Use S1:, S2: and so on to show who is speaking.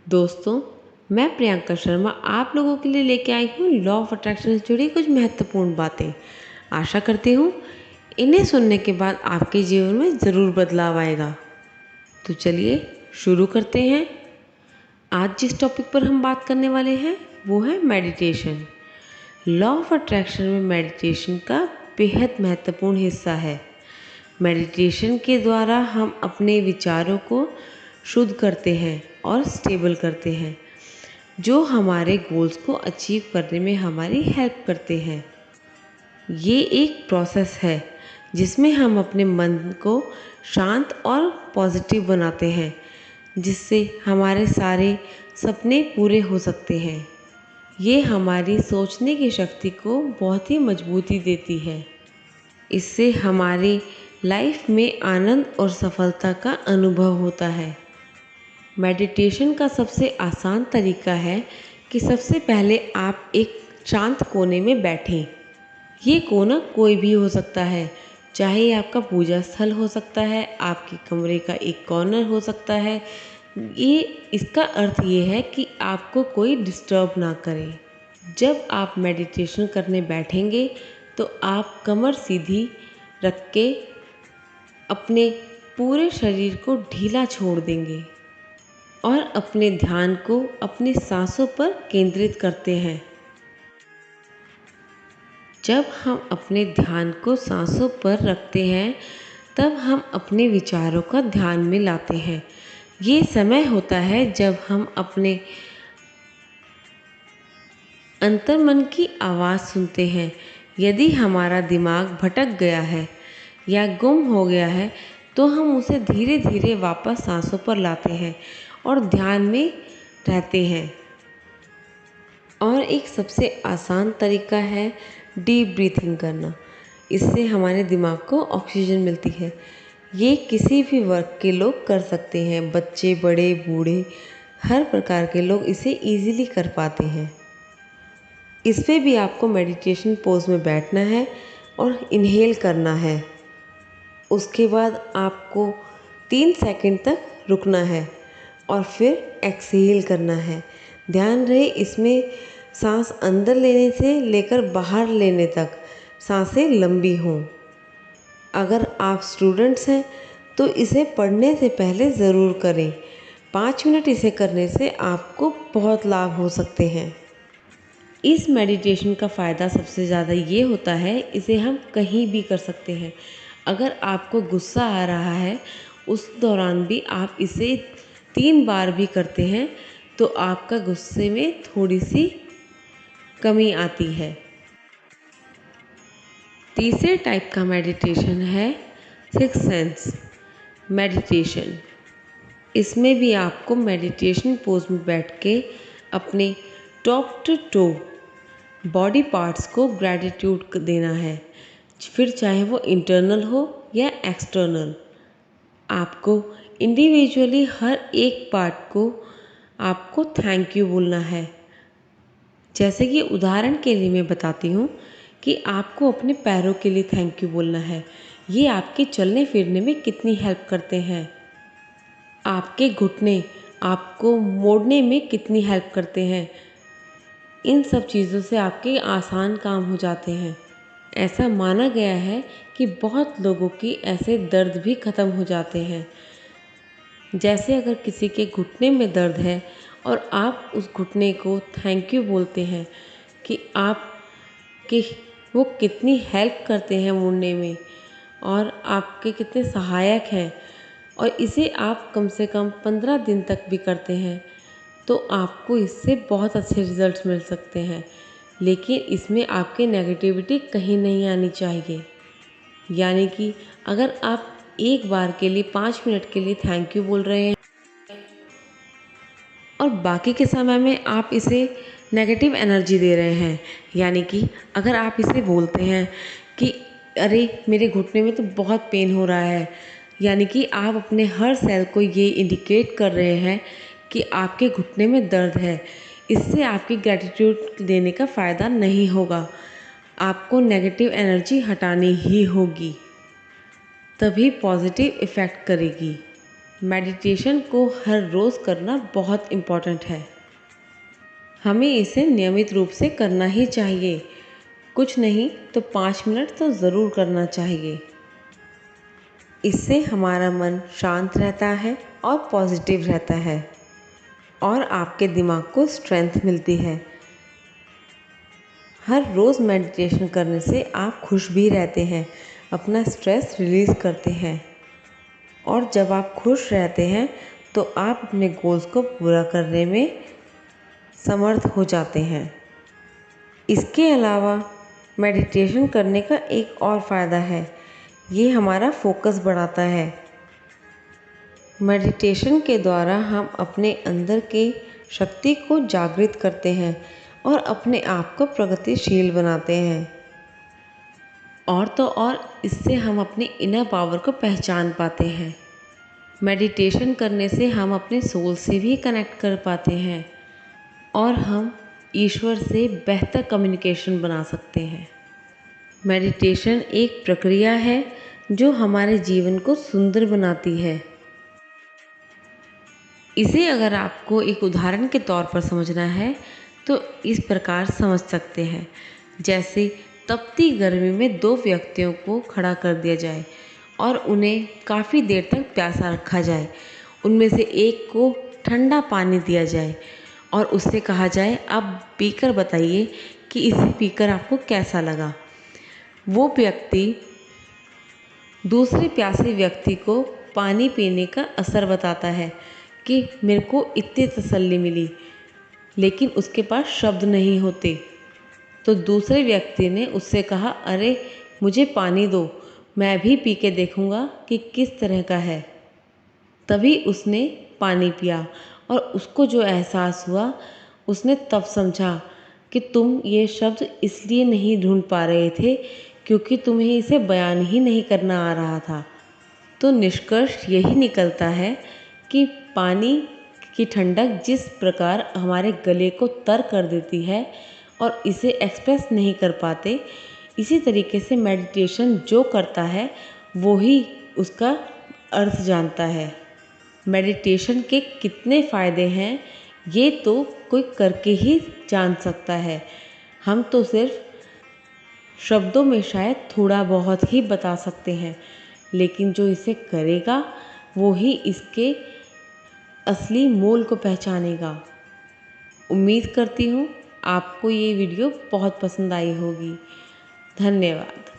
S1: दोस्तों, मैं प्रियंका शर्मा आप लोगों के लिए लेके आई हूँ लॉ ऑफ अट्रैक्शन से जुड़ी कुछ महत्वपूर्ण बातें। आशा करती हूँ इन्हें सुनने के बाद आपके जीवन में ज़रूर बदलाव आएगा। तो चलिए शुरू करते हैं। आज जिस टॉपिक पर हम बात करने वाले हैं वो है मेडिटेशन। लॉ ऑफ अट्रैक्शन में मेडिटेशन का बेहद महत्वपूर्ण हिस्सा है। मेडिटेशन के द्वारा हम अपने विचारों को शुद्ध करते हैं और स्टेबल करते हैं, जो हमारे गोल्स को अचीव करने में हमारी हेल्प करते हैं। ये एक प्रोसेस है जिसमें हम अपने मन को शांत और पॉजिटिव बनाते हैं, जिससे हमारे सारे सपने पूरे हो सकते हैं। ये हमारी सोचने की शक्ति को बहुत ही मजबूती देती है। इससे हमारी लाइफ में आनंद और सफलता का अनुभव होता है। मेडिटेशन का सबसे आसान तरीका है कि सबसे पहले आप एक शांत कोने में बैठें। ये कोना कोई भी हो सकता है, चाहे ये आपका पूजा स्थल हो सकता है, आपके कमरे का एक कॉर्नर हो सकता है। ये इसका अर्थ ये है कि आपको कोई डिस्टर्ब ना करे। जब आप मेडिटेशन करने बैठेंगे तो आप कमर सीधी रख के अपने पूरे शरीर को ढीला छोड़ देंगे और अपने ध्यान को अपनी सांसों पर केंद्रित करते हैं। जब हम अपने ध्यान को सांसों पर रखते हैं तब हम अपने विचारों का ध्यान में लाते हैं। ये समय होता है जब हम अपने अंतर्मन की आवाज़ सुनते हैं। यदि हमारा दिमाग भटक गया है या गुम हो गया है तो हम उसे धीरे धीरे वापस सांसों पर लाते हैं और ध्यान में रहते हैं। और एक सबसे आसान तरीका है डीप ब्रीथिंग करना। इससे हमारे दिमाग को ऑक्सीजन मिलती है। ये किसी भी वर्ग के लोग कर सकते हैं, बच्चे, बड़े, बूढ़े, हर प्रकार के लोग इसे इजीली कर पाते हैं। इसमें भी आपको मेडिटेशन पोज में बैठना है और इनहेल करना है। उसके बाद आपको 3 सेकंड तक रुकना है और फिर एक्सहेल करना है। ध्यान रहे इसमें सांस अंदर लेने से लेकर बाहर लेने तक सांसें लंबी हों। अगर आप स्टूडेंट्स हैं तो इसे पढ़ने से पहले ज़रूर करें। 5 मिनट इसे करने से आपको बहुत लाभ हो सकते हैं। इस मेडिटेशन का फ़ायदा सबसे ज़्यादा ये होता है, इसे हम कहीं भी कर सकते हैं। अगर आपको गुस्सा आ रहा है उस दौरान भी आप इसे 3 बार भी करते हैं तो आपका गुस्से में थोड़ी सी कमी आती है। तीसरे टाइप का मेडिटेशन है सिक्स सेंस मेडिटेशन। इसमें भी आपको मेडिटेशन पोज में बैठ के अपने top to toe body parts को ग्रैटिट्यूड देना है, फिर चाहे वो इंटरनल हो या एक्सटर्नल। आपको इंडिविजुअली हर एक पार्ट को आपको थैंक यू बोलना है। जैसे कि उदाहरण के लिए मैं बताती हूँ कि आपको अपने पैरों के लिए थैंक यू बोलना है। ये आपके चलने फिरने में कितनी हेल्प करते हैं। आपके घुटने आपको मोड़ने में कितनी हेल्प करते हैं। इन सब चीज़ों से आपके आसान काम हो जाते हैं। ऐसा माना गया है कि बहुत लोगों की ऐसे दर्द भी ख़त्म हो जाते हैं। जैसे अगर किसी के घुटने में दर्द है और आप उस घुटने को थैंक यू बोलते हैं कि आपकी वो कितनी हेल्प करते हैं मुड़ने में और आपके कितने सहायक हैं, और इसे आप कम से कम 15 दिन तक भी करते हैं तो आपको इससे बहुत अच्छे रिजल्ट्स मिल सकते हैं। लेकिन इसमें आपके नेगेटिविटी कहीं नहीं आनी चाहिए। यानी कि अगर आप एक बार के लिए 5 मिनट के लिए थैंक यू बोल रहे हैं और बाकी के समय में आप इसे नेगेटिव एनर्जी दे रहे हैं, यानी कि अगर आप इसे बोलते हैं कि अरे मेरे घुटने में तो बहुत पेन हो रहा है, यानी कि आप अपने हर सेल को ये इंडिकेट कर रहे हैं कि आपके घुटने में दर्द है। इससे आपकी ग्रैटिट्यूड देने का फ़ायदा नहीं होगा। आपको नेगेटिव एनर्जी हटानी ही होगी, तभी पॉजिटिव इफ़ेक्ट करेगी। मेडिटेशन को हर रोज़ करना बहुत इम्पॉर्टेंट है। हमें इसे नियमित रूप से करना ही चाहिए। कुछ नहीं तो 5 मिनट तो ज़रूर करना चाहिए। इससे हमारा मन शांत रहता है और पॉजिटिव रहता है और आपके दिमाग को स्ट्रेंथ मिलती है। हर रोज़ मेडिटेशन करने से आप खुश भी रहते हैं, अपना स्ट्रेस रिलीज़ करते हैं और जब आप खुश रहते हैं तो आप अपने गोल्स को पूरा करने में समर्थ हो जाते हैं। इसके अलावा मेडिटेशन करने का एक और फ़ायदा है, ये हमारा फोकस बढ़ाता है। मेडिटेशन के द्वारा हम अपने अंदर के शक्ति को जागृत करते हैं और अपने आप को प्रगतिशील बनाते हैं। और तो और इससे हम अपनी इनर पावर को पहचान पाते हैं। मेडिटेशन करने से हम अपने सोल से भी कनेक्ट कर पाते हैं और हम ईश्वर से बेहतर कम्युनिकेशन बना सकते हैं। मेडिटेशन एक प्रक्रिया है जो हमारे जीवन को सुंदर बनाती है। इसे अगर आपको एक उदाहरण के तौर पर समझना है तो इस प्रकार समझ सकते हैं, जैसे तपती गर्मी में 2 व्यक्तियों को खड़ा कर दिया जाए और उन्हें काफ़ी देर तक प्यासा रखा जाए। उनमें से एक को ठंडा पानी दिया जाए और उससे कहा जाए अब पीकर बताइए कि इसे पीकर आपको कैसा लगा। वो व्यक्ति दूसरे प्यासे व्यक्ति को पानी पीने का असर बताता है कि मेरे को इतनी तसल्ली मिली, लेकिन उसके पास शब्द नहीं होते। तो दूसरे व्यक्ति ने उससे कहा, अरे मुझे पानी दो, मैं भी पी के देखूँगा कि किस तरह का है। तभी उसने पानी पिया और उसको जो एहसास हुआ, उसने तब समझा कि तुम ये शब्द इसलिए नहीं ढूंढ पा रहे थे क्योंकि तुम्हें इसे बयान ही नहीं करना आ रहा था। तो निष्कर्ष यही निकलता है कि पानी की ठंडक जिस प्रकार हमारे गले को तर कर देती है और इसे एक्सप्रेस नहीं कर पाते, इसी तरीके से मेडिटेशन जो करता है वो ही उसका अर्थ जानता है। मेडिटेशन के कितने फ़ायदे हैं ये तो कोई करके ही जान सकता है। हम तो सिर्फ शब्दों में शायद थोड़ा बहुत ही बता सकते हैं, लेकिन जो इसे करेगा वो ही इसके असली मोल को पहचानेगा। उम्मीद करती हूँ आपको ये वीडियो बहुत पसंद आई होगी। धन्यवाद।